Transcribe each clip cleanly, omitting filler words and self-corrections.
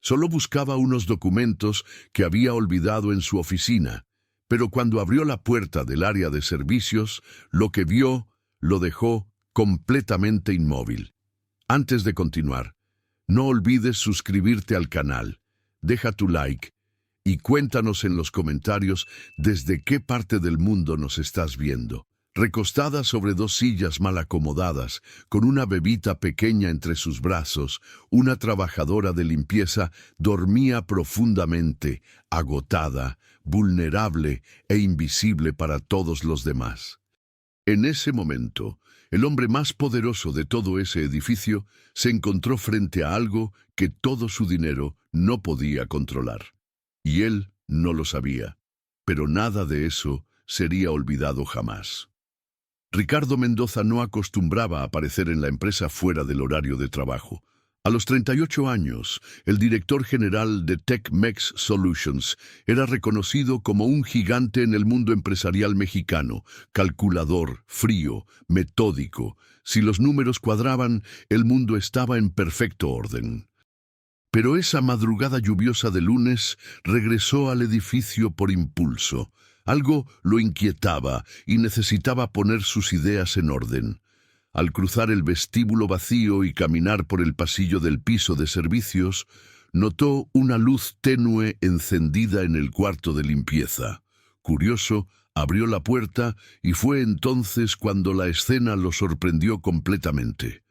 Solo buscaba unos documentos que había olvidado en su oficina, pero cuando abrió la puerta del área de servicios, lo que vio lo dejó completamente inmóvil. Antes de continuar, no olvides suscribirte al canal, deja tu like y cuéntanos en los comentarios desde qué parte del mundo nos estás viendo. Recostada sobre dos sillas mal acomodadas, con una bebita pequeña entre sus brazos, una trabajadora de limpieza dormía profundamente, agotada, vulnerable e invisible para todos los demás. En ese momento, el hombre más poderoso de todo ese edificio se encontró frente a algo que todo su dinero no podía controlar. Y él no lo sabía, pero nada de eso sería olvidado jamás. Ricardo Mendoza no acostumbraba a aparecer en la empresa fuera del horario de trabajo. A los 38 años, el director general de TechMex Solutions era reconocido como un gigante en el mundo empresarial mexicano, calculador, frío, metódico. Si los números cuadraban, el mundo estaba en perfecto orden. Pero esa madrugada lluviosa de lunes regresó al edificio por impulso. Algo lo inquietaba y necesitaba poner sus ideas en orden. Al cruzar el vestíbulo vacío y caminar por el pasillo del piso de servicios, notó una luz tenue encendida en el cuarto de limpieza. Curioso, abrió la puerta y fue entonces cuando la escena lo sorprendió completamente.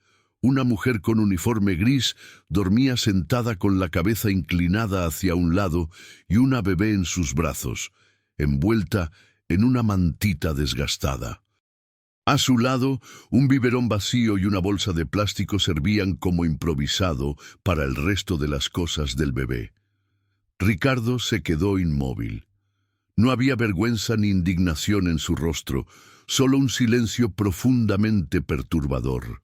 Una mujer con uniforme gris dormía sentada con la cabeza inclinada hacia un lado y una bebé en sus brazos, envuelta en una mantita desgastada. A su lado, un biberón vacío y una bolsa de plástico servían como improvisado para el resto de las cosas del bebé. Ricardo se quedó inmóvil. No había vergüenza ni indignación en su rostro, solo un silencio profundamente perturbador.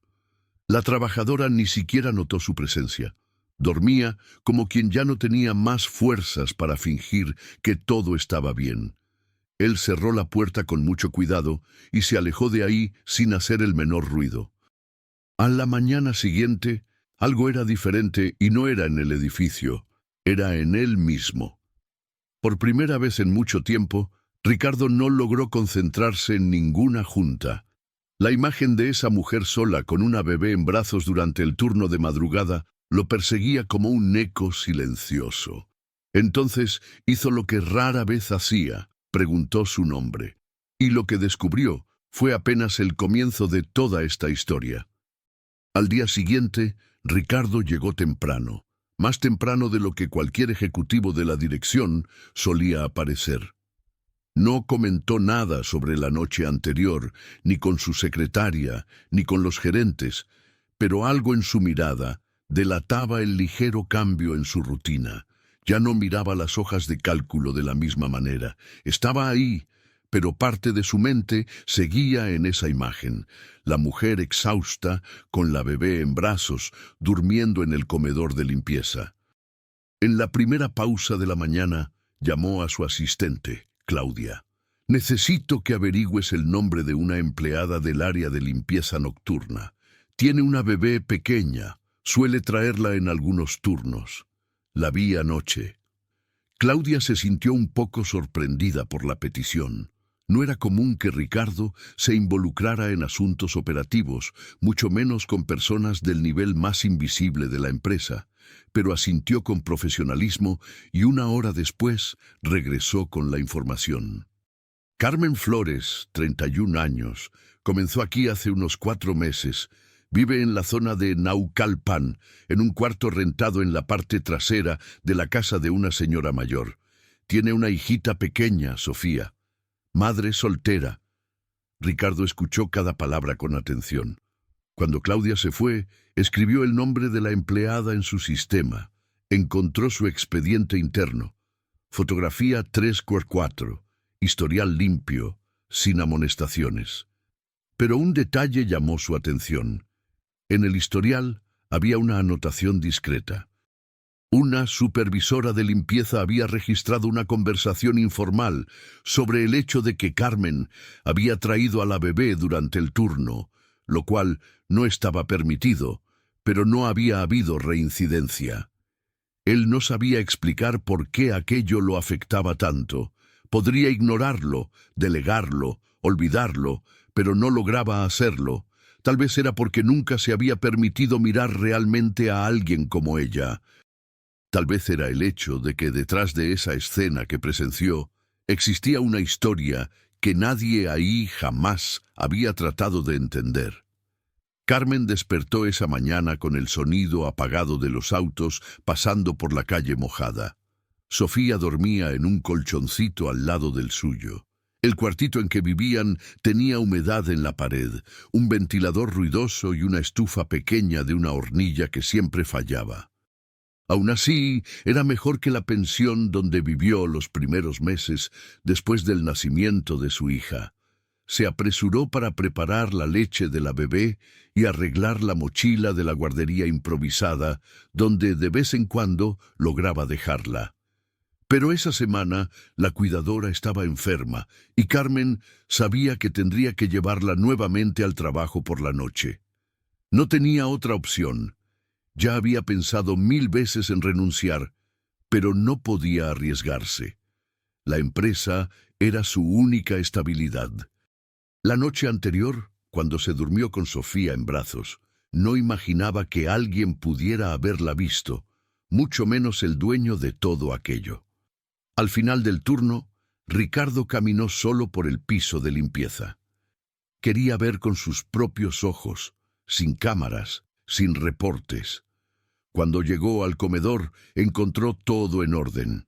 La trabajadora ni siquiera notó su presencia. Dormía como quien ya no tenía más fuerzas para fingir que todo estaba bien. Él cerró la puerta con mucho cuidado y se alejó de ahí sin hacer el menor ruido. A la mañana siguiente, algo era diferente y no era en el edificio, era en él mismo. Por primera vez en mucho tiempo, Ricardo no logró concentrarse en ninguna junta. La imagen de esa mujer sola con una bebé en brazos durante el turno de madrugada lo perseguía como un eco silencioso. Entonces hizo lo que rara vez hacía, preguntó su nombre. Y lo que descubrió fue apenas el comienzo de toda esta historia. Al día siguiente, Ricardo llegó temprano, más temprano de lo que cualquier ejecutivo de la dirección solía aparecer. No comentó nada sobre la noche anterior, ni con su secretaria, ni con los gerentes, pero algo en su mirada delataba el ligero cambio en su rutina. Ya no miraba las hojas de cálculo de la misma manera. Estaba ahí, pero parte de su mente seguía en esa imagen. La mujer exhausta, con la bebé en brazos, durmiendo en el comedor de limpieza. En la primera pausa de la mañana, llamó a su asistente, Claudia. Necesito que averigües el nombre de una empleada del área de limpieza nocturna. Tiene una bebé pequeña. Suele traerla en algunos turnos. La vi anoche. Claudia se sintió un poco sorprendida por la petición. No era común que Ricardo se involucrara en asuntos operativos, mucho menos con personas del nivel más invisible de la empresa, pero asintió con profesionalismo y una hora después regresó con la información. Carmen Flores, 31 años, comenzó aquí hace unos 4 meses. Vive en la zona de Naucalpan, en un cuarto rentado en la parte trasera de la casa de una señora mayor. Tiene una hijita pequeña, Sofía. Madre soltera. Ricardo escuchó cada palabra con atención. Cuando Claudia se fue, escribió el nombre de la empleada en su sistema. Encontró su expediente interno. Fotografía 3x4. Historial limpio, sin amonestaciones. Pero un detalle llamó su atención. En el historial había una anotación discreta. Una supervisora de limpieza había registrado una conversación informal sobre el hecho de que Carmen había traído a la bebé durante el turno, lo cual no estaba permitido, pero no había habido reincidencia. Él no sabía explicar por qué aquello lo afectaba tanto. Podría ignorarlo, delegarlo, olvidarlo, pero no lograba hacerlo. Tal vez era porque nunca se había permitido mirar realmente a alguien como ella. Tal vez era el hecho de que detrás de esa escena que presenció existía una historia que nadie ahí jamás había tratado de entender. Carmen despertó esa mañana con el sonido apagado de los autos pasando por la calle mojada. Sofía dormía en un colchoncito al lado del suyo. El cuartito en que vivían tenía humedad en la pared, un ventilador ruidoso y una estufa pequeña de una hornilla que siempre fallaba. Aún así, era mejor que la pensión donde vivió los primeros meses después del nacimiento de su hija. Se apresuró para preparar la leche de la bebé y arreglar la mochila de la guardería improvisada, donde de vez en cuando lograba dejarla. Pero esa semana la cuidadora estaba enferma y Carmen sabía que tendría que llevarla nuevamente al trabajo por la noche. No tenía otra opción. Ya había pensado 1000 veces en renunciar, pero no podía arriesgarse. La empresa era su única estabilidad. La noche anterior, cuando se durmió con Sofía en brazos, no imaginaba que alguien pudiera haberla visto, mucho menos el dueño de todo aquello. Al final del turno, Ricardo caminó solo por el piso de limpieza. Quería ver con sus propios ojos, sin cámaras, sin reportes. Cuando llegó al comedor, encontró todo en orden.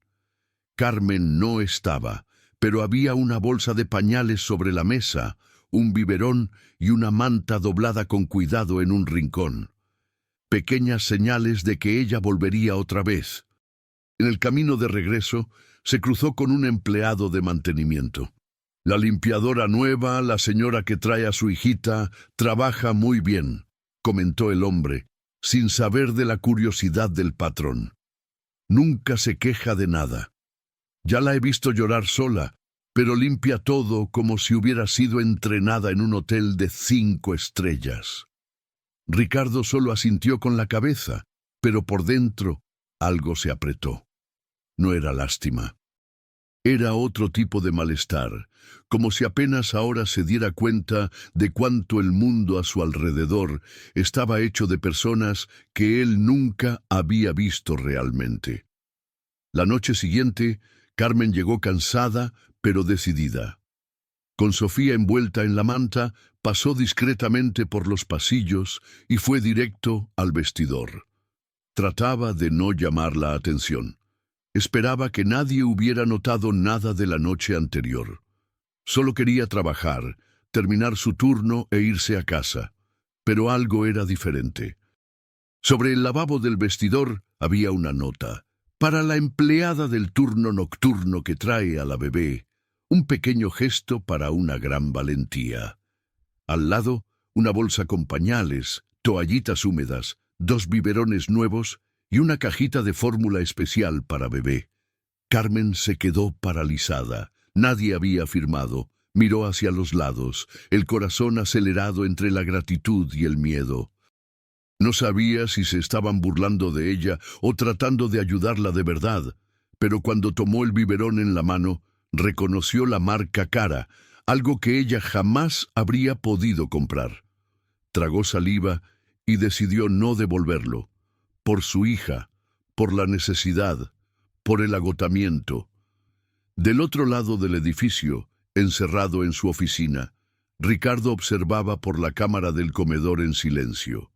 Carmen no estaba, pero había una bolsa de pañales sobre la mesa, un biberón y una manta doblada con cuidado en un rincón. Pequeñas señales de que ella volvería otra vez. En el camino de regreso, se cruzó con un empleado de mantenimiento. La limpiadora nueva, la señora que trae a su hijita, trabaja muy bien, comentó el hombre, sin saber de la curiosidad del patrón. Nunca se queja de nada. Ya la he visto llorar sola, pero limpia todo como si hubiera sido entrenada en un hotel de 5 estrellas. Ricardo solo asintió con la cabeza, pero por dentro algo se apretó. No era lástima. Era otro tipo de malestar, como si apenas ahora se diera cuenta de cuánto el mundo a su alrededor estaba hecho de personas que él nunca había visto realmente. La noche siguiente, Carmen llegó cansada, pero decidida. Con Sofía envuelta en la manta, pasó discretamente por los pasillos y fue directo al vestidor. Trataba de no llamar la atención. Esperaba que nadie hubiera notado nada de la noche anterior. Solo quería trabajar, terminar su turno e irse a casa. Pero algo era diferente. Sobre el lavabo del vestidor había una nota. Para la empleada del turno nocturno que trae a la bebé, un pequeño gesto para una gran valentía. Al lado, una bolsa con pañales, toallitas húmedas, 2 biberones nuevos y una cajita de fórmula especial para bebé. Carmen se quedó paralizada. Nadie había firmado. Miró hacia los lados, el corazón acelerado entre la gratitud y el miedo. No sabía si se estaban burlando de ella o tratando de ayudarla de verdad, pero cuando tomó el biberón en la mano, reconoció la marca cara, algo que ella jamás habría podido comprar. Tragó saliva y decidió no devolverlo. Por su hija, por la necesidad, por el agotamiento. Del otro lado del edificio, encerrado en su oficina, Ricardo observaba por la cámara del comedor en silencio.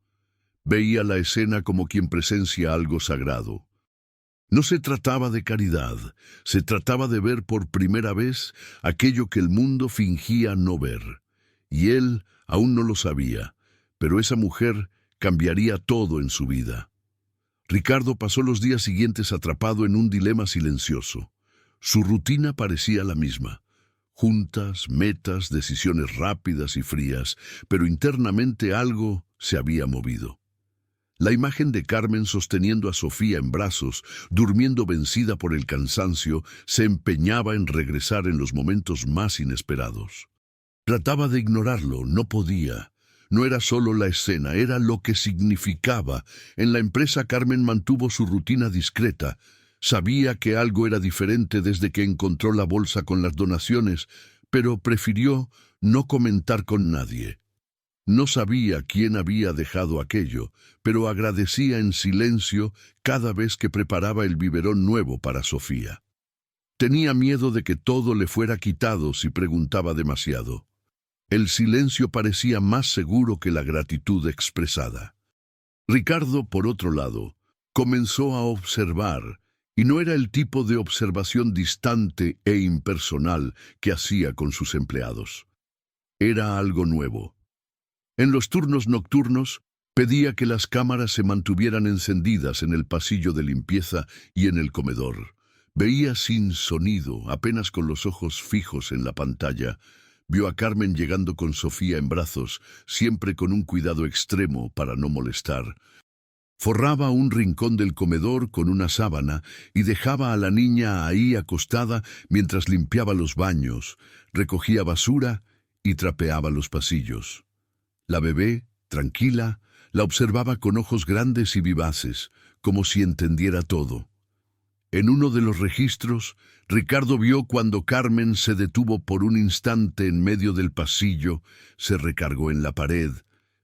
Veía la escena como quien presencia algo sagrado. No se trataba de caridad, se trataba de ver por primera vez aquello que el mundo fingía no ver. Y él aún no lo sabía, pero esa mujer cambiaría todo en su vida. Ricardo pasó los días siguientes atrapado en un dilema silencioso. Su rutina parecía la misma. Juntas, metas, decisiones rápidas y frías, pero internamente algo se había movido. La imagen de Carmen sosteniendo a Sofía en brazos, durmiendo vencida por el cansancio, se empeñaba en regresar en los momentos más inesperados. Trataba de ignorarlo, no podía. No era solo la escena, era lo que significaba. En la empresa Carmen mantuvo su rutina discreta. Sabía que algo era diferente desde que encontró la bolsa con las donaciones, pero prefirió no comentar con nadie. No sabía quién había dejado aquello, pero agradecía en silencio cada vez que preparaba el biberón nuevo para Sofía. Tenía miedo de que todo le fuera quitado si preguntaba demasiado. El silencio parecía más seguro que la gratitud expresada. Ricardo, por otro lado, comenzó a observar, y no era el tipo de observación distante e impersonal que hacía con sus empleados. Era algo nuevo. En los turnos nocturnos, pedía que las cámaras se mantuvieran encendidas en el pasillo de limpieza y en el comedor. Veía sin sonido, apenas con los ojos fijos en la pantalla. Vio a Carmen llegando con Sofía en brazos, siempre con un cuidado extremo para no molestar. Forraba un rincón del comedor con una sábana y dejaba a la niña ahí acostada mientras limpiaba los baños, recogía basura y trapeaba los pasillos. La bebé, tranquila, la observaba con ojos grandes y vivaces, como si entendiera todo. En uno de los registros, Ricardo vio cuando Carmen se detuvo por un instante en medio del pasillo, se recargó en la pared,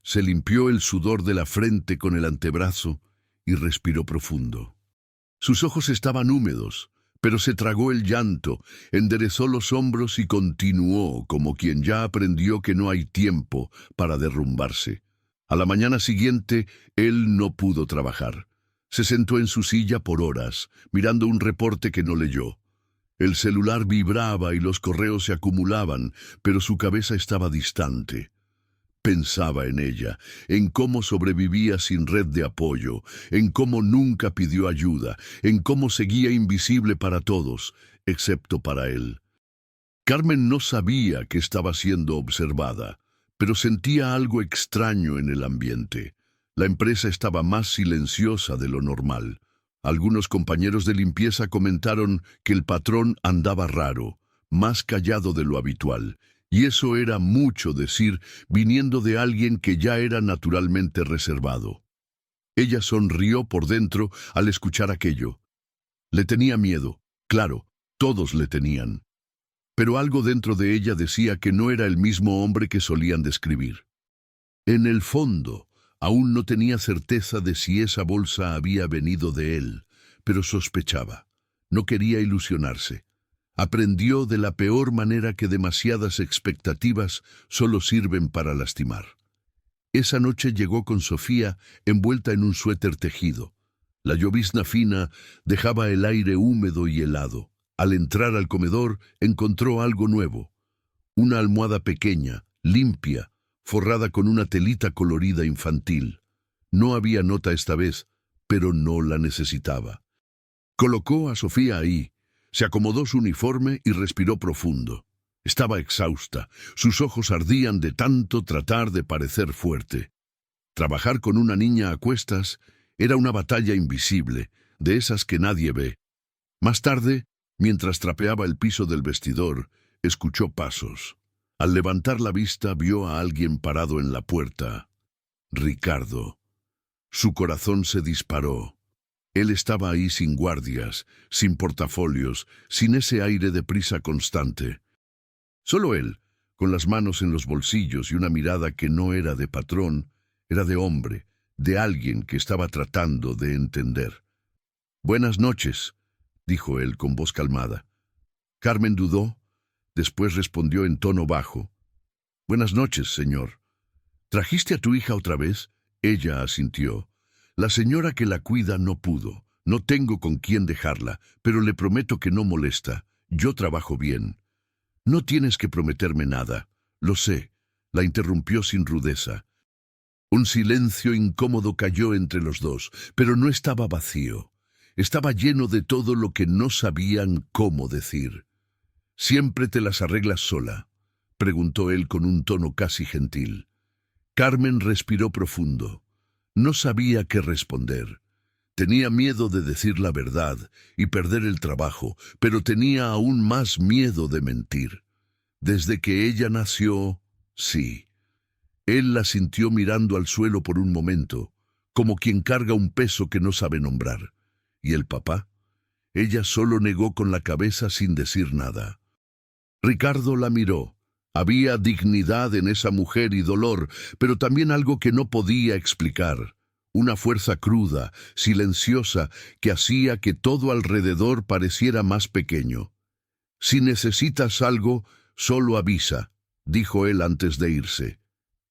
se limpió el sudor de la frente con el antebrazo y respiró profundo. Sus ojos estaban húmedos, pero se tragó el llanto, enderezó los hombros y continuó como quien ya aprendió que no hay tiempo para derrumbarse. A la mañana siguiente, él no pudo trabajar. Se sentó en su silla por horas, mirando un reporte que no leyó. El celular vibraba y los correos se acumulaban, pero su cabeza estaba distante. Pensaba en ella, en cómo sobrevivía sin red de apoyo, en cómo nunca pidió ayuda, en cómo seguía invisible para todos, excepto para él. Carmen no sabía que estaba siendo observada, pero sentía algo extraño en el ambiente. La empresa estaba más silenciosa de lo normal. Algunos compañeros de limpieza comentaron que el patrón andaba raro, más callado de lo habitual, y eso era mucho decir viniendo de alguien que ya era naturalmente reservado. Ella sonrió por dentro al escuchar aquello. Le tenía miedo, claro, todos le tenían. Pero algo dentro de ella decía que no era el mismo hombre que solían describir. En el fondo, aún no tenía certeza de si esa bolsa había venido de él, pero sospechaba. No quería ilusionarse. Aprendió de la peor manera que demasiadas expectativas solo sirven para lastimar. Esa noche llegó con Sofía envuelta en un suéter tejido. La llovizna fina dejaba el aire húmedo y helado. Al entrar al comedor encontró algo nuevo. Una almohada pequeña, limpia, forrada con una telita colorida infantil. No había nota esta vez, pero no la necesitaba. Colocó a Sofía ahí, se acomodó su uniforme y respiró profundo. Estaba exhausta, sus ojos ardían de tanto tratar de parecer fuerte. Trabajar con una niña a cuestas era una batalla invisible, de esas que nadie ve. Más tarde, mientras trapeaba el piso del vestidor, escuchó pasos. Al levantar la vista vio a alguien parado en la puerta. Ricardo. Su corazón se disparó. Él estaba ahí sin guardias, sin portafolios, sin ese aire de prisa constante. Solo él, con las manos en los bolsillos y una mirada que no era de patrón, era de hombre, de alguien que estaba tratando de entender. «Buenas noches», dijo él con voz calmada. Carmen dudó, después respondió en tono bajo. «Buenas noches, señor. ¿Trajiste a tu hija otra vez?» Ella asintió. «La señora que la cuida no pudo. No tengo con quién dejarla, pero le prometo que no molesta. Yo trabajo bien». «No tienes que prometerme nada. Lo sé», la interrumpió sin rudeza. Un silencio incómodo cayó entre los dos, pero no estaba vacío. Estaba lleno de todo lo que no sabían cómo decir. «¿Siempre te las arreglas sola?», preguntó él con un tono casi gentil. Carmen respiró profundo. No sabía qué responder. Tenía miedo de decir la verdad y perder el trabajo, pero tenía aún más miedo de mentir. Desde que ella nació, sí. Él la sintió mirando al suelo por un momento, como quien carga un peso que no sabe nombrar. ¿Y el papá? Ella solo negó con la cabeza sin decir nada. Ricardo la miró. Había dignidad en esa mujer y dolor, pero también algo que no podía explicar. Una fuerza cruda, silenciosa, que hacía que todo alrededor pareciera más pequeño. «Si necesitas algo, solo avisa», dijo él antes de irse.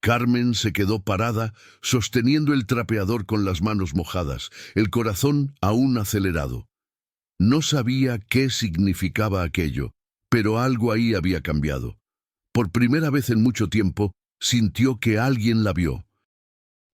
Carmen se quedó parada, sosteniendo el trapeador con las manos mojadas, el corazón aún acelerado. No sabía qué significaba aquello, pero algo ahí había cambiado. Por primera vez en mucho tiempo, sintió que alguien la vio.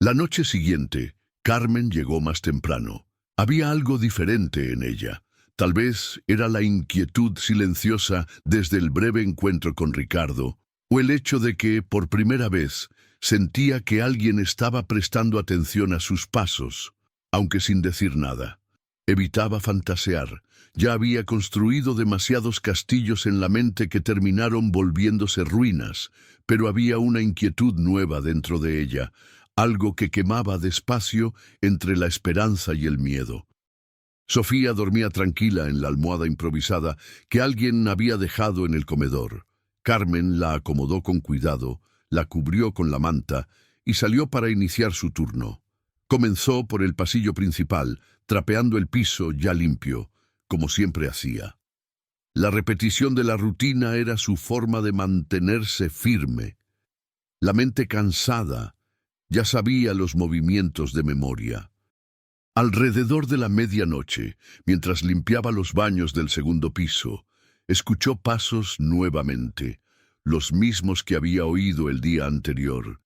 La noche siguiente, Carmen llegó más temprano. Había algo diferente en ella. Tal vez era la inquietud silenciosa desde el breve encuentro con Ricardo, o el hecho de que, por primera vez, sentía que alguien estaba prestando atención a sus pasos, aunque sin decir nada. Evitaba fantasear. Ya había construido demasiados castillos en la mente que terminaron volviéndose ruinas, pero había una inquietud nueva dentro de ella, algo que quemaba despacio entre la esperanza y el miedo. Sofía dormía tranquila en la almohada improvisada que alguien había dejado en el comedor. Carmen la acomodó con cuidado, la cubrió con la manta y salió para iniciar su turno. Comenzó por el pasillo principal, trapeando el piso ya limpio, como siempre hacía. La repetición de la rutina era su forma de mantenerse firme. La mente cansada ya sabía los movimientos de memoria. Alrededor de la medianoche, mientras limpiaba los baños del segundo piso, escuchó pasos nuevamente, los mismos que había oído el día anterior,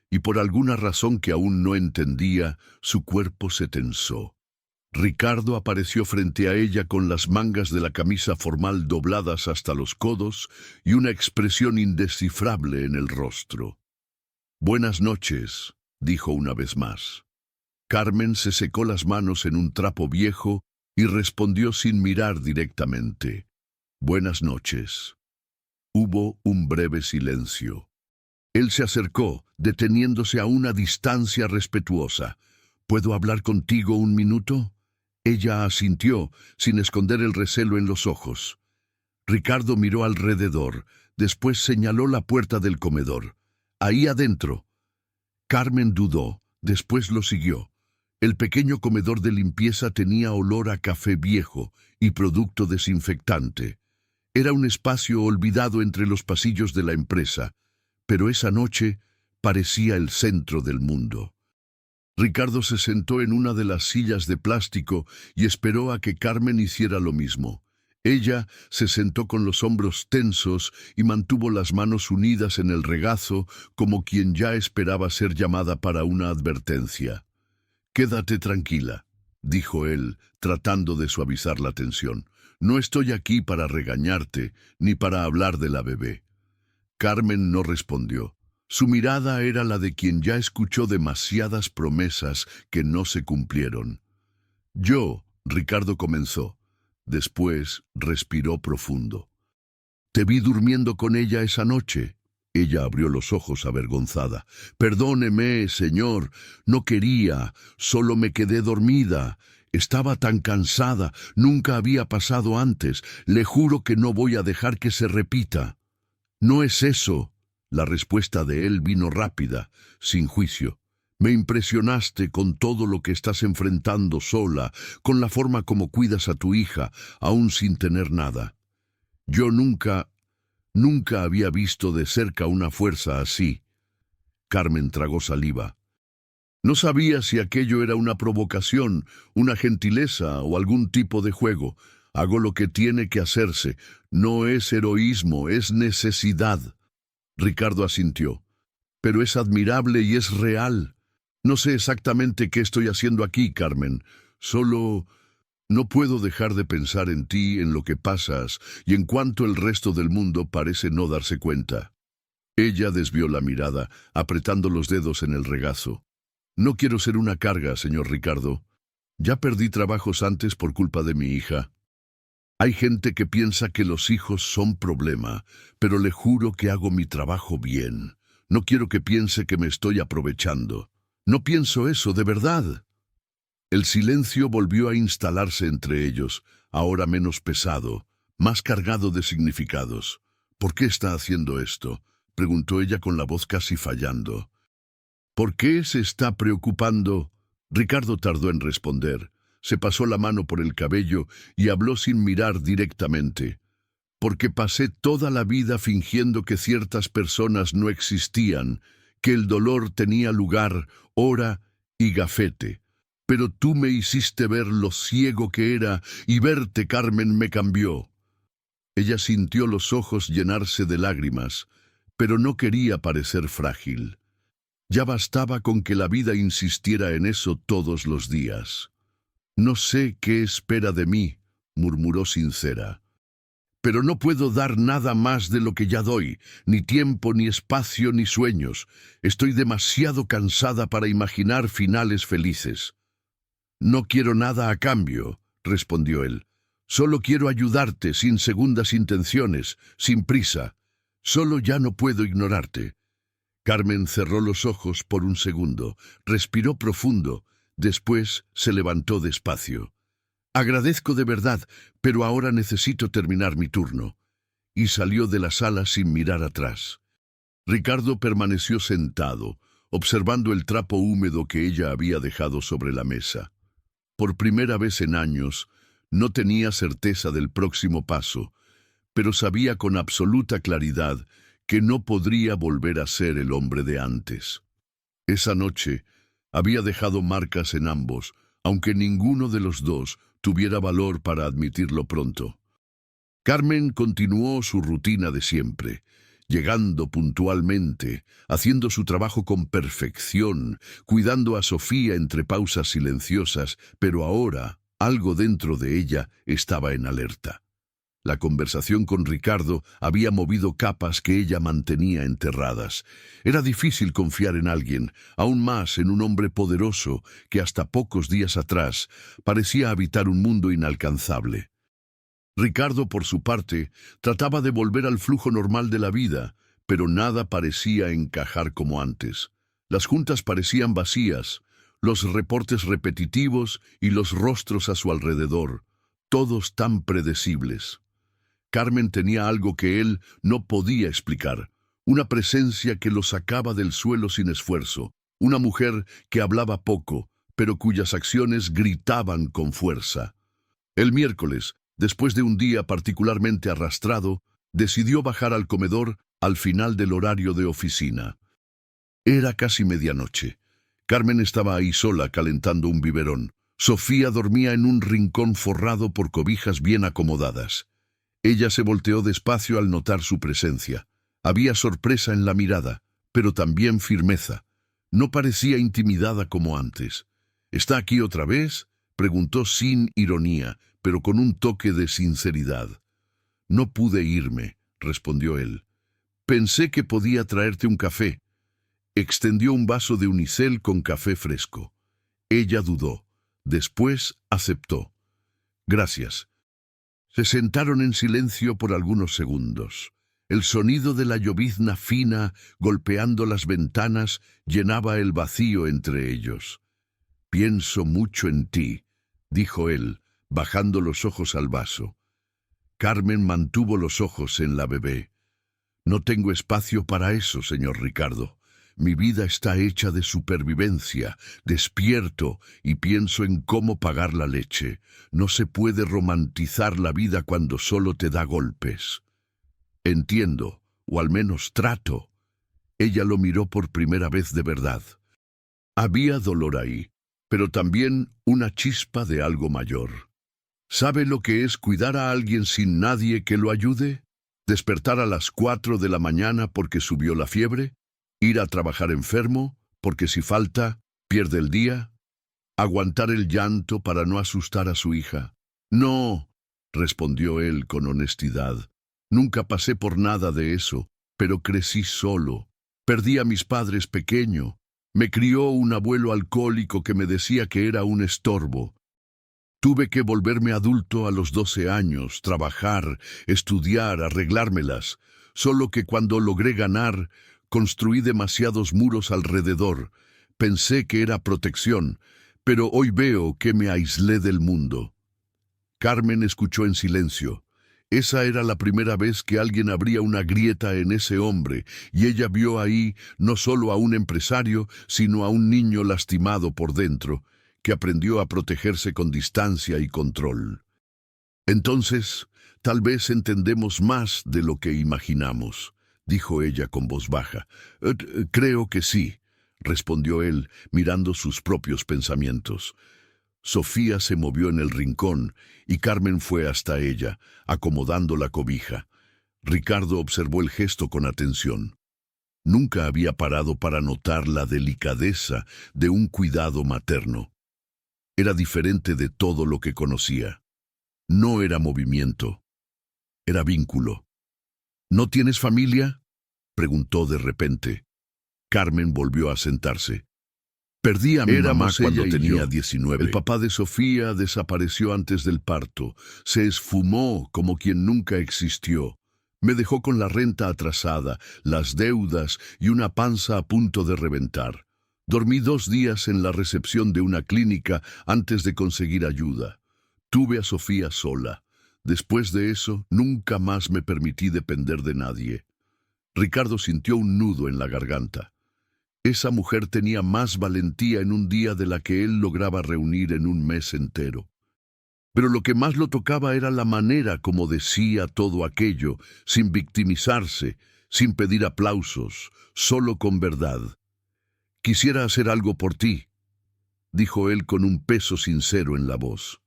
y por alguna razón que aún no entendía, su cuerpo se tensó. Ricardo apareció frente a ella con las mangas de la camisa formal dobladas hasta los codos y una expresión indescifrable en el rostro. «Buenas noches», dijo una vez más. Carmen se secó las manos en un trapo viejo y respondió sin mirar directamente. «Buenas noches». Hubo un breve silencio. Él se acercó, deteniéndose a una distancia respetuosa. «¿Puedo hablar contigo un minuto?» Ella asintió, sin esconder el recelo en los ojos. Ricardo miró alrededor, después señaló la puerta del comedor. «Ahí adentro». Carmen dudó, después lo siguió. El pequeño comedor de limpieza tenía olor a café viejo y producto desinfectante. Era un espacio olvidado entre los pasillos de la empresa, pero esa noche parecía el centro del mundo. Ricardo se sentó en una de las sillas de plástico y esperó a que Carmen hiciera lo mismo. Ella se sentó con los hombros tensos y mantuvo las manos unidas en el regazo como quien ya esperaba ser llamada para una advertencia. «Quédate tranquila», dijo él, tratando de suavizar la tensión. «No estoy aquí para regañarte ni para hablar de la bebé». Carmen no respondió. Su mirada era la de quien ya escuchó demasiadas promesas que no se cumplieron. Ricardo comenzó. Después respiró profundo. «Te vi durmiendo con ella esa noche». Ella abrió los ojos avergonzada. «Perdóneme, señor, no quería, solo me quedé dormida. Estaba tan cansada, nunca había pasado antes. Le juro que no voy a dejar que se repita». «No es eso». La respuesta de él vino rápida, sin juicio. «Me impresionaste con todo lo que estás enfrentando sola, con la forma como cuidas a tu hija, aún sin tener nada. Yo nunca había visto de cerca una fuerza así». Carmen tragó saliva. No sabía si aquello era una provocación, una gentileza o algún tipo de juego. «Hago lo que tiene que hacerse. No es heroísmo, es necesidad». Ricardo asintió. «Pero es admirable y es real. No sé exactamente qué estoy haciendo aquí, Carmen. Solo no puedo dejar de pensar en ti, en lo que pasas y en cuanto el resto del mundo parece no darse cuenta». Ella desvió la mirada, apretando los dedos en el regazo. «No quiero ser una carga, señor Ricardo. Ya perdí trabajos antes por culpa de mi hija. Hay gente que piensa que los hijos son problema, pero le juro que hago mi trabajo bien. No quiero que piense que me estoy aprovechando. No pienso eso, de verdad. El silencio volvió a instalarse entre ellos, ahora menos pesado, más cargado de significados. ¿Por qué está haciendo esto?, preguntó ella con la voz casi fallando. ¿Por qué se está preocupando? Ricardo tardó en responder. Se pasó la mano por el cabello y habló sin mirar directamente. Porque pasé toda la vida fingiendo que ciertas personas no existían, que el dolor tenía lugar, hora y gafete. Pero tú me hiciste ver lo ciego que era, y verte, Carmen, me cambió. Ella sintió los ojos llenarse de lágrimas, pero no quería parecer frágil. Ya bastaba con que la vida insistiera en eso todos los días. No sé qué espera de mí, murmuró sincera. Pero no puedo dar nada más de lo que ya doy, ni tiempo, ni espacio, ni sueños. Estoy demasiado cansada para imaginar finales felices. No quiero nada a cambio, respondió él. Solo quiero ayudarte sin segundas intenciones, sin prisa. Solo ya no puedo ignorarte. Carmen cerró los ojos por un segundo, respiró profundo, después se levantó despacio. Agradezco de verdad, pero ahora necesito terminar mi turno. Y salió de la sala sin mirar atrás. Ricardo permaneció sentado, observando el trapo húmedo que ella había dejado sobre la mesa. Por primera vez en años, no tenía certeza del próximo paso, pero sabía con absoluta claridad que no podría volver a ser el hombre de antes. Esa noche había dejado marcas en ambos, aunque ninguno de los dos tuviera valor para admitirlo pronto. Carmen continuó su rutina de siempre, llegando puntualmente, haciendo su trabajo con perfección, cuidando a Sofía entre pausas silenciosas, pero ahora algo dentro de ella estaba en alerta. La conversación con Ricardo había movido capas que ella mantenía enterradas. Era difícil confiar en alguien, aún más en un hombre poderoso que hasta pocos días atrás parecía habitar un mundo inalcanzable. Ricardo, por su parte, trataba de volver al flujo normal de la vida, pero nada parecía encajar como antes. Las juntas parecían vacías, los reportes repetitivos y los rostros a su alrededor, todos tan predecibles. Carmen tenía algo que él no podía explicar, una presencia que lo sacaba del suelo sin esfuerzo, una mujer que hablaba poco, pero cuyas acciones gritaban con fuerza. El miércoles, después de un día particularmente arrastrado, decidió bajar al comedor al final del horario de oficina. Era casi medianoche. Carmen estaba ahí sola calentando un biberón. Sofía dormía en un rincón forrado por cobijas bien acomodadas. Ella se volteó despacio al notar su presencia. Había sorpresa en la mirada, pero también firmeza. No parecía intimidada como antes. ¿Está aquí otra vez?, preguntó sin ironía, pero con un toque de sinceridad. No pude irme, respondió él. Pensé que podía traerte un café. Extendió un vaso de unicel con café fresco. Ella dudó. Después aceptó. Gracias. Se sentaron en silencio por algunos segundos. El sonido de la llovizna fina golpeando las ventanas llenaba el vacío entre ellos. Pienso mucho en ti, dijo él, bajando los ojos al vaso. Carmen mantuvo los ojos en la bebé. No tengo espacio para eso, señor Ricardo. Mi vida está hecha de supervivencia. Despierto y pienso en cómo pagar la leche. No se puede romantizar la vida cuando solo te da golpes. Entiendo, o al menos trato. Ella lo miró por primera vez de verdad. Había dolor ahí, pero también una chispa de algo mayor. ¿Sabe lo que es cuidar a alguien sin nadie que lo ayude? ¿Despertar a las 4 de la mañana porque subió la fiebre? ¿Ir a trabajar enfermo porque si falta, pierde el día? ¿Aguantar el llanto para no asustar a su hija? No, respondió él con honestidad. Nunca pasé por nada de eso, pero crecí solo. Perdí a mis padres pequeño. Me crió un abuelo alcohólico que me decía que era un estorbo. Tuve que volverme adulto a los 12 años, trabajar, estudiar, arreglármelas. Solo que cuando logré ganar, Construí demasiados muros alrededor. Pensé que era protección, pero hoy veo que me aislé del mundo. Carmen escuchó en silencio. Esa era la primera vez que alguien abría una grieta en ese hombre, y ella vio ahí no solo a un empresario, sino a un niño lastimado por dentro, que aprendió a protegerse con distancia y control. Entonces, tal vez entendemos más de lo que imaginamos, dijo ella con voz baja. Creo que sí, respondió él, mirando sus propios pensamientos. Sofía se movió en el rincón y Carmen fue hasta ella, acomodando la cobija. Ricardo observó el gesto con atención. Nunca había parado para notar la delicadeza de un cuidado materno. Era diferente de todo lo que conocía. No era movimiento, era vínculo. ¿No tienes familia?, preguntó de repente. Carmen volvió a sentarse. Perdí a mi mamá cuando tenía 19. El papá de Sofía desapareció antes del parto. Se esfumó como quien nunca existió. Me dejó con la renta atrasada, las deudas y una panza a punto de reventar. Dormí 2 días en la recepción de una clínica antes de conseguir ayuda. Tuve a Sofía sola. Después de eso, nunca más me permití depender de nadie. Ricardo sintió un nudo en la garganta. Esa mujer tenía más valentía en un día de la que él lograba reunir en un mes entero. Pero lo que más lo tocaba era la manera como decía todo aquello, sin victimizarse, sin pedir aplausos, solo con verdad. «Quisiera hacer algo por ti», dijo él con un peso sincero en la voz.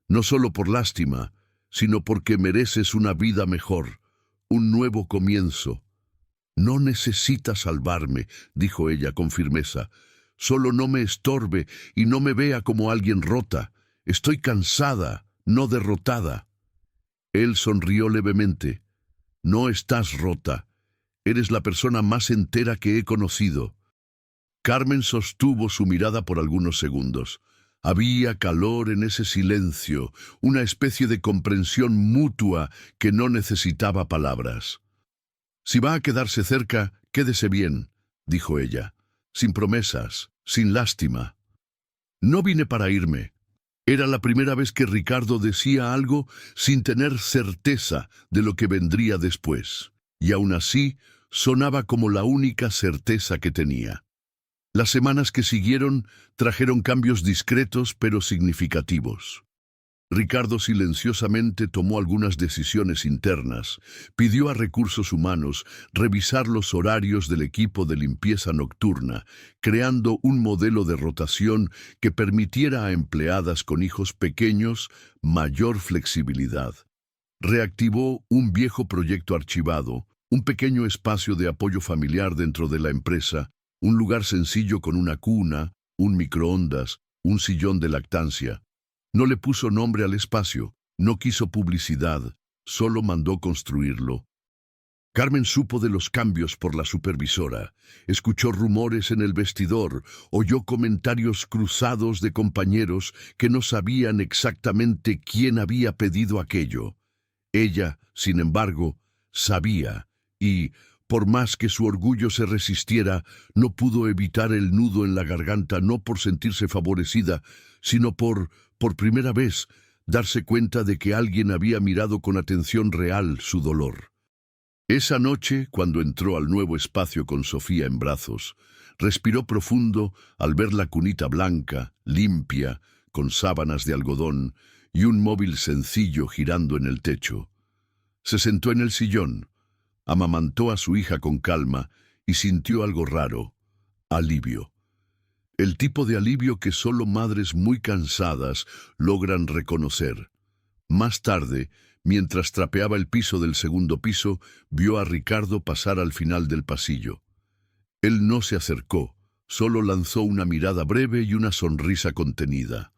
«No solo por lástima, sino porque mereces una vida mejor, un nuevo comienzo». «No necesita salvarme», dijo ella con firmeza. «Solo no me estorbe y no me vea como alguien rota. Estoy cansada, no derrotada». Él sonrió levemente. «No estás rota. Eres la persona más entera que he conocido». Carmen sostuvo su mirada por algunos segundos. Había calor en ese silencio, una especie de comprensión mutua que no necesitaba palabras. «Si va a quedarse cerca, quédese bien», dijo ella, «sin promesas, sin lástima». No vine para irme. Era la primera vez que Ricardo decía algo sin tener certeza de lo que vendría después, y aún así sonaba como la única certeza que tenía. Las semanas que siguieron trajeron cambios discretos pero significativos. Ricardo silenciosamente tomó algunas decisiones internas, pidió a Recursos Humanos revisar los horarios del equipo de limpieza nocturna, creando un modelo de rotación que permitiera a empleadas con hijos pequeños mayor flexibilidad. Reactivó un viejo proyecto archivado, un pequeño espacio de apoyo familiar dentro de la empresa, un lugar sencillo con una cuna, un microondas, un sillón de lactancia. No le puso nombre al espacio, no quiso publicidad, solo mandó construirlo. Carmen supo de los cambios por la supervisora, escuchó rumores en el vestidor, oyó comentarios cruzados de compañeros que no sabían exactamente quién había pedido aquello. Ella, sin embargo, sabía, y, por más que su orgullo se resistiera, no pudo evitar el nudo en la garganta, no por sentirse favorecida, sino por primera vez, darse cuenta de que alguien había mirado con atención real su dolor. Esa noche, cuando entró al nuevo espacio con Sofía en brazos, respiró profundo al ver la cunita blanca, limpia, con sábanas de algodón y un móvil sencillo girando en el techo. Se sentó en el sillón, amamantó a su hija con calma y sintió algo raro, alivio. El tipo de alivio que solo madres muy cansadas logran reconocer. Más tarde, mientras trapeaba el piso del segundo piso, vio a Ricardo pasar al final del pasillo. Él no se acercó, solo lanzó una mirada breve y una sonrisa contenida.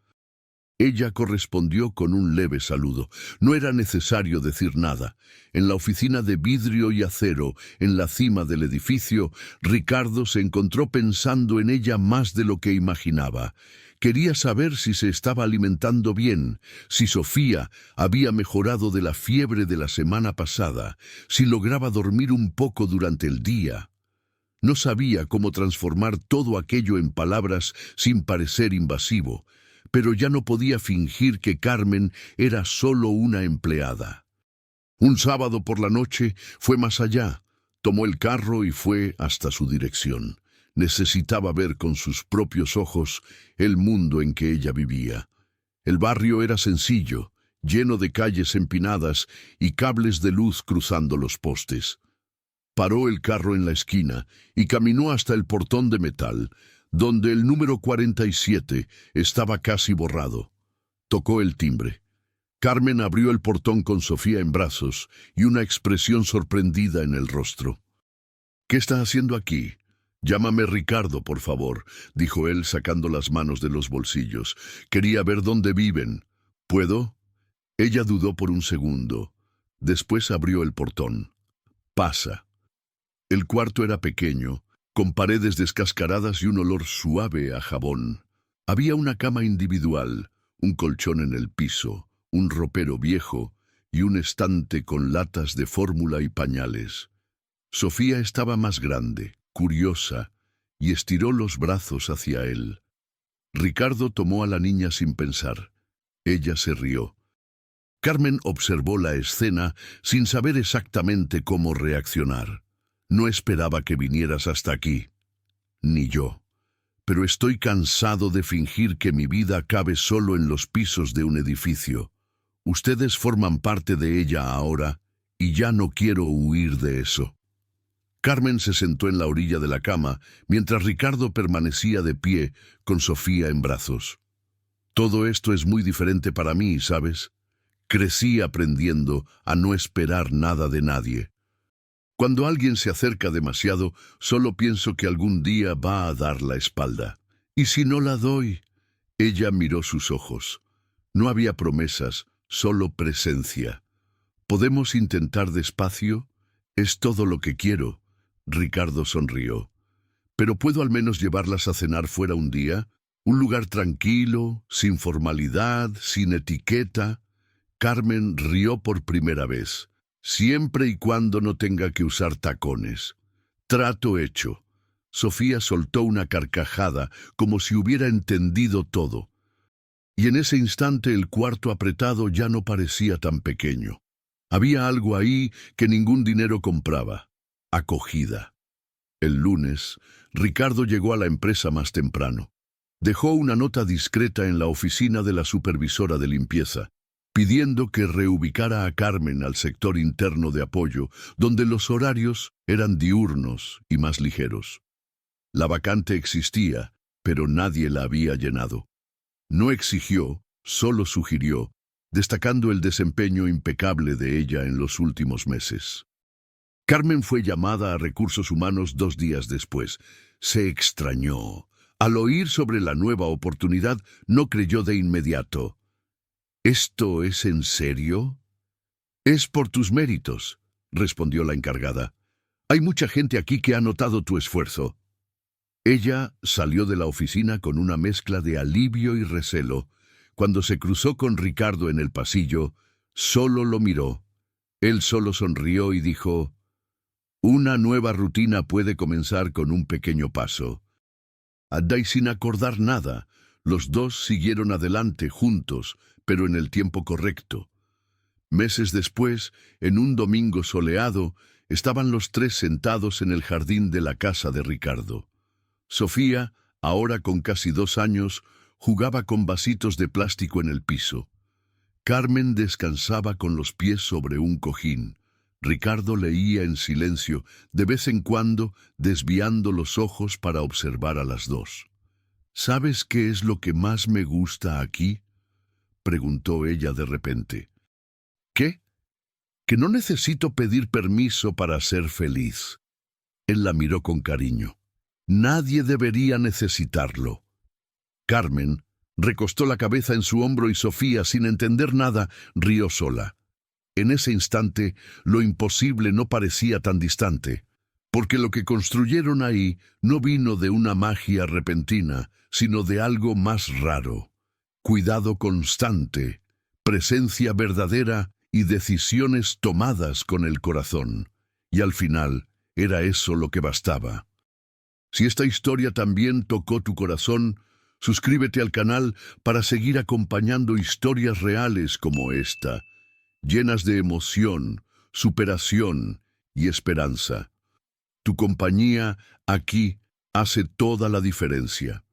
Ella correspondió con un leve saludo. No era necesario decir nada. En la oficina de vidrio y acero, en la cima del edificio, Ricardo se encontró pensando en ella más de lo que imaginaba. Quería saber si se estaba alimentando bien, si Sofía había mejorado de la fiebre de la semana pasada, si lograba dormir un poco durante el día. No sabía cómo transformar todo aquello en palabras sin parecer invasivo, pero ya no podía fingir que Carmen era solo una empleada. Un sábado por la noche fue más allá. Tomó el carro y fue hasta su dirección. Necesitaba ver con sus propios ojos el mundo en que ella vivía. El barrio era sencillo, lleno de calles empinadas y cables de luz cruzando los postes. Paró el carro en la esquina y caminó hasta el portón de metal, donde el número 47 estaba casi borrado. Tocó el timbre. Carmen abrió el portón con Sofía en brazos y una expresión sorprendida en el rostro. «¿Qué está haciendo aquí? Llámame Ricardo, por favor», dijo él sacando las manos de los bolsillos. «Quería ver dónde viven. ¿Puedo?» Ella dudó por un segundo. Después abrió el portón. «Pasa». El cuarto era pequeño, con paredes descascaradas y un olor suave a jabón. Había una cama individual, un colchón en el piso, un ropero viejo y un estante con latas de fórmula y pañales. Sofía estaba más grande, curiosa, y estiró los brazos hacia él. Ricardo tomó a la niña sin pensar. Ella se rió. Carmen observó la escena sin saber exactamente cómo reaccionar. «No esperaba que vinieras hasta aquí». «Ni yo. Pero estoy cansado de fingir que mi vida cabe solo en los pisos de un edificio. Ustedes forman parte de ella ahora, y ya no quiero huir de eso». Carmen se sentó en la orilla de la cama, mientras Ricardo permanecía de pie, con Sofía en brazos. «Todo esto es muy diferente para mí, ¿sabes? Crecí aprendiendo a no esperar nada de nadie. Cuando alguien se acerca demasiado, solo pienso que algún día va a dar la espalda. ¿Y si no la doy?». Ella miró sus ojos. No había promesas, solo presencia. «¿Podemos intentar despacio? Es todo lo que quiero». Ricardo sonrió. «¿Pero puedo al menos llevarlas a cenar fuera un día? Un lugar tranquilo, sin formalidad, sin etiqueta». Carmen rió por primera vez. «Siempre y cuando no tenga que usar tacones». «Trato hecho». Sofía soltó una carcajada, como si hubiera entendido todo. Y en ese instante el cuarto apretado ya no parecía tan pequeño. Había algo ahí que ningún dinero compraba. Acogida. El lunes, Ricardo llegó a la empresa más temprano. Dejó una nota discreta en la oficina de la supervisora de limpieza, pidiendo que reubicara a Carmen al sector interno de apoyo, donde los horarios eran diurnos y más ligeros. La vacante existía, pero nadie la había llenado. No exigió, solo sugirió, destacando el desempeño impecable de ella en los últimos meses. Carmen fue llamada a Recursos Humanos 2 días después. Se extrañó. Al oír sobre la nueva oportunidad, no creyó de inmediato. «¿Esto es en serio?» «Es por tus méritos», respondió la encargada. «Hay mucha gente aquí que ha notado tu esfuerzo». Ella salió de la oficina con una mezcla de alivio y recelo. Cuando se cruzó con Ricardo en el pasillo, solo lo miró. Él solo sonrió y dijo: «Una nueva rutina puede comenzar con un pequeño paso». Y sin acordar nada, los dos siguieron adelante juntos, pero en el tiempo correcto. Meses después, en un domingo soleado, estaban los tres sentados en el jardín de la casa de Ricardo. Sofía, ahora con casi 2 años, jugaba con vasitos de plástico en el piso. Carmen descansaba con los pies sobre un cojín. Ricardo leía en silencio, de vez en cuando desviando los ojos para observar a las dos. «¿Sabes qué es lo que más me gusta aquí?», preguntó ella de repente. «¿Qué?». «Que no necesito pedir permiso para ser feliz». Él la miró con cariño. «Nadie debería necesitarlo». Carmen recostó la cabeza en su hombro y Sofía, sin entender nada, rió sola. En ese instante, lo imposible no parecía tan distante, porque lo que construyeron ahí no vino de una magia repentina, sino de algo más raro. Cuidado constante, presencia verdadera y decisiones tomadas con el corazón. Y al final, era eso lo que bastaba. Si esta historia también tocó tu corazón, suscríbete al canal para seguir acompañando historias reales como esta, llenas de emoción, superación y esperanza. Tu compañía aquí hace toda la diferencia.